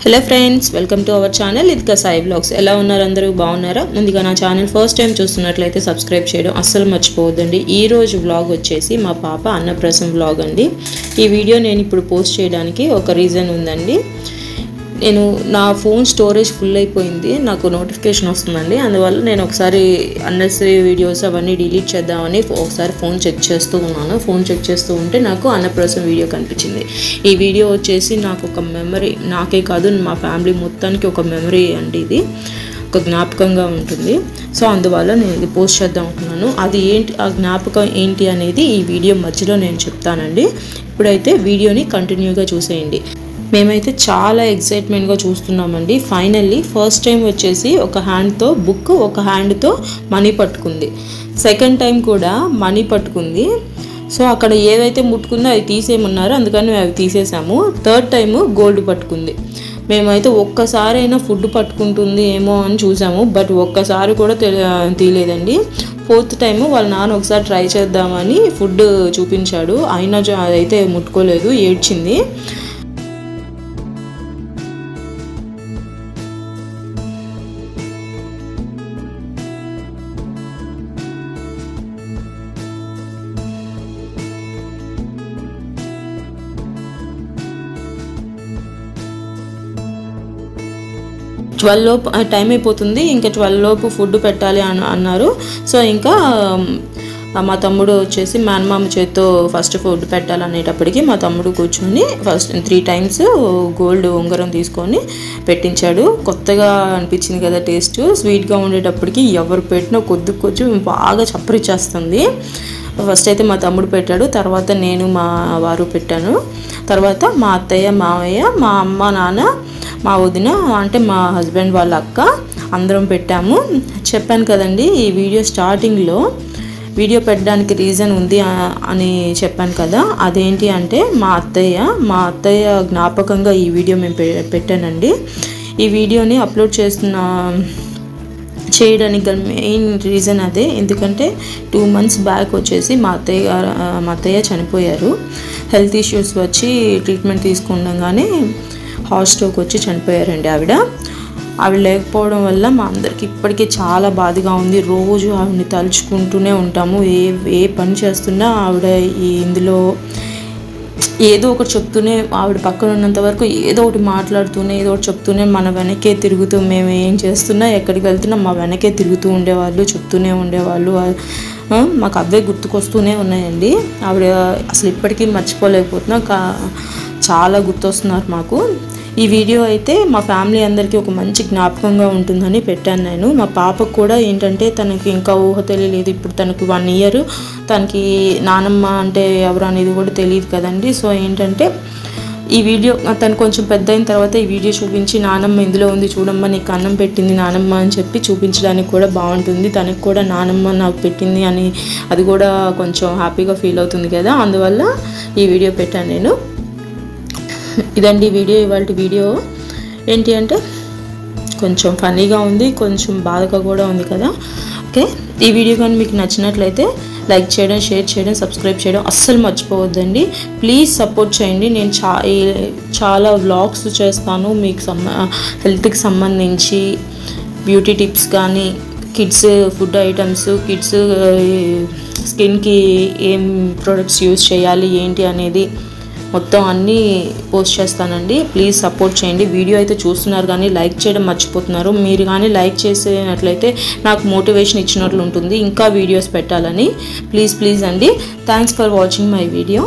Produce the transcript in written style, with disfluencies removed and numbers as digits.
Hello friends, welcome to our channel ఇదిక Sai blogs. ఎలా ఉన్నారు? అందరూ బాగున్నారా? ముందుగా నా ఛానల్ ఫస్ట్ టైం చూస్తున్నట్లయితే సబ్స్క్రైబ్ చేయడం అస్సలు మర్చిపోవద్దండి. ఈ రోజు వ్లాగ్ వచ్చేసి మా పాప అన్నప్రాసం వ్లాగ్ అండి. ఈ వీడియో నేను ఇప్పుడు పోస్ట్ చేయడానికి ఒక రీజన్ ఉందండి. నేను నా ఫోన్ స్టోరేజ్ ఫుల్ అయిపోయింది, నాకు నోటిఫికేషన్ వస్తుందండి. అందువల్ల నేను ఒకసారి అన్నెసరీ వీడియోస్ అవన్నీ డిలీట్ చేద్దామని ఒకసారి ఫోన్ చెక్ చేస్తూ ఉన్నాను. ఫోన్ చెక్ చేస్తూ ఉంటే నాకు అన్నప్రాసం వీడియో కనిపించింది. ఈ వీడియో వచ్చేసి నాకు ఒక మెమరీ, నాకే కాదు మా ఫ్యామిలీ మొత్తానికి ఒక మెమరీ అండి. ఇది ఒక జ్ఞాపకంగా ఉంటుంది. సో అందువల్ల నేను ఇది పోస్ట్ చేద్దాం అనుకున్నాను. అది ఏంటి, ఆ జ్ఞాపకం ఏంటి అనేది ఈ వీడియో మధ్యలో నేను చెప్తానండి. ఇప్పుడైతే వీడియోని కంటిన్యూగా చూసేయండి. మేమైతే చాలా ఎక్సైట్మెంట్గా చూస్తున్నామండి. ఫైనల్లీ ఫస్ట్ టైం వచ్చేసి ఒక హ్యాండ్తో బుక్, ఒక హ్యాండ్తో మనీ పట్టుకుంది. సెకండ్ టైం కూడా మనీ పట్టుకుంది. సో అక్కడ ఏవైతే ముట్టుకుందో అవి తీసేయమన్నారు, అందుకని అవి తీసేసాము. థర్డ్ టైము గోల్డ్ పట్టుకుంది. మేమైతే ఒక్కసారైనా ఫుడ్ పట్టుకుంటుంది ఏమో అని చూసాము, బట్ ఒక్కసారి కూడా తీయలేదండి. ఫోర్త్ టైము వాళ్ళ నాన్న ఒకసారి ట్రై చేద్దామని ఫుడ్ చూపించాడు, అయినా అదైతే ముట్టుకోలేదు, ఏడ్చింది. లోపు టైం అయిపోతుంది, ఇంకా 12 లోపు ఫుడ్ పెట్టాలి అన్నారు. సో ఇంకా మా తమ్ముడు వచ్చేసి మేనమామ చేత్తో ఫస్ట్ ఫుడ్ పెట్టాలనేటప్పటికి మా తమ్ముడు కూర్చొని ఫస్ట్ 3 టైమ్స్ గోల్డ్ ఉంగరం తీసుకొని పెట్టించాడు. కొత్తగా అనిపించింది కదా టేస్ట్, స్వీట్గా ఉండేటప్పటికి ఎవరు పెట్టినా కొంచెం బాగా చప్పరిచ్చేస్తుంది. ఫస్ట్ అయితే మా తమ్ముడు పెట్టాడు, తర్వాత నేను మా వారు పెట్టాను, తర్వాత మా అత్తయ్య మావయ్య, మా అమ్మ నాన్న, మా వదిన అంటే మా హస్బెండ్ వాళ్ళ అక్క, అందరం పెట్టాము. చెప్పాను కదండి ఈ వీడియో స్టార్టింగ్లో, వీడియో పెట్టడానికి రీజన్ ఉంది అని చెప్పాను కదా. అదేంటి అంటే మా అత్తయ్య జ్ఞాపకంగా ఈ వీడియో మేము పెట్టానండి. ఈ వీడియోని అప్లోడ్ చేయడానికి మెయిన్ రీజన్ అదే. ఎందుకంటే 2 months బ్యాక్ వచ్చేసి మా అత్తయ్య చనిపోయారు. హెల్త్ ఇష్యూస్ వచ్చి ట్రీట్మెంట్ తీసుకుండగానే హార్ట్ స్ట్రోక్ వచ్చి చనిపోయారండి. ఆవిడ లేకపోవడం వల్ల మా అందరికి ఇప్పటికీ చాలా బాధగా ఉంది. రోజు ఆవిడని తలుచుకుంటూనే ఉంటాము. ఏ పని చేస్తున్నా ఆవిడ ఇందులో ఏదో ఒకటి చెప్తూనే, ఆవిడ పక్కన ఉన్నంత వరకు ఏదో ఒకటి మాట్లాడుతూనే, ఏదో ఒకటి చెప్తూనే మన వెనకే తిరుగుతూ, మేము ఏం చేస్తున్నా ఎక్కడికి వెళ్తున్నా మా వెనకే తిరుగుతూ ఉండేవాళ్ళు, చెప్తూనే ఉండేవాళ్ళు. మాకు అవే గుర్తుకొస్తూనే ఉన్నాయండి. ఆవిడ అసలు ఇప్పటికీ మర్చిపోలేకపోతున్నా, చాలా గుర్తొస్తున్నారు మాకు. ఈ వీడియో అయితే మా ఫ్యామిలీ అందరికీ ఒక మంచి జ్ఞాపకంగా ఉంటుందని పెట్టాను నేను. మా పాపకు కూడా ఏంటంటే తనకి ఇంకా ఊహ తెలియలేదు, ఇప్పుడు తనకు 1 year, తనకి నానమ్మ అంటే ఎవరు అనేది కూడా తెలియదు కదండి. సో ఏంటంటే ఈ వీడియో తను కొంచెం పెద్ద అయిన తర్వాత ఈ వీడియో చూపించి, నానమ్మ ఇందులో ఉంది చూడమ్మ, నీకు అన్నం పెట్టింది నానమ్మ అని చెప్పి చూపించడానికి కూడా బాగుంటుంది. తనకు కూడా నానమ్మ నాకు పెట్టింది అని అది కూడా కొంచెం హ్యాపీగా ఫీల్ అవుతుంది కదా, అందువల్ల ఈ వీడియో పెట్టాను నేను. ఇదండి వీడియో, ఇవాళ వీడియో ఏంటి అంటే కొంచెం ఫన్నీగా ఉంది, కొంచెం బాధగా కూడా ఉంది కదా. ఓకే, ఈ వీడియో కానీ మీకు నచ్చినట్లయితే లైక్ చేయడం, షేర్ చేయడం, సబ్స్క్రైబ్ చేయడం అస్సలు మర్చిపోవద్దండి. ప్లీజ్ సపోర్ట్ చేయండి. నేను చాలా వ్లాగ్స్ చేస్తాను మీకు హెల్త్కి సంబంధించి, బ్యూటీ టిప్స్ కానీ, కిడ్స్ ఫుడ్ ఐటమ్స్, కిడ్స్ స్కిన్కి ఏం ప్రొడక్ట్స్ యూజ్ చేయాలి ఏంటి అనేది మొత్తం అన్నీ పోస్ట్ చేస్తానండి. ప్లీజ్ సపోర్ట్ చేయండి. వీడియో అయితే చూస్తున్నారు కానీ లైక్ చేయడం మర్చిపోతున్నారు. మీరు కానీ లైక్ చేసినట్లయితే నాకు మోటివేషన్ ఇచ్చినట్లు ఉంటుంది ఇంకా వీడియోస్ పెట్టాలని. ప్లీజ్ అండి. Thanks for watching my video.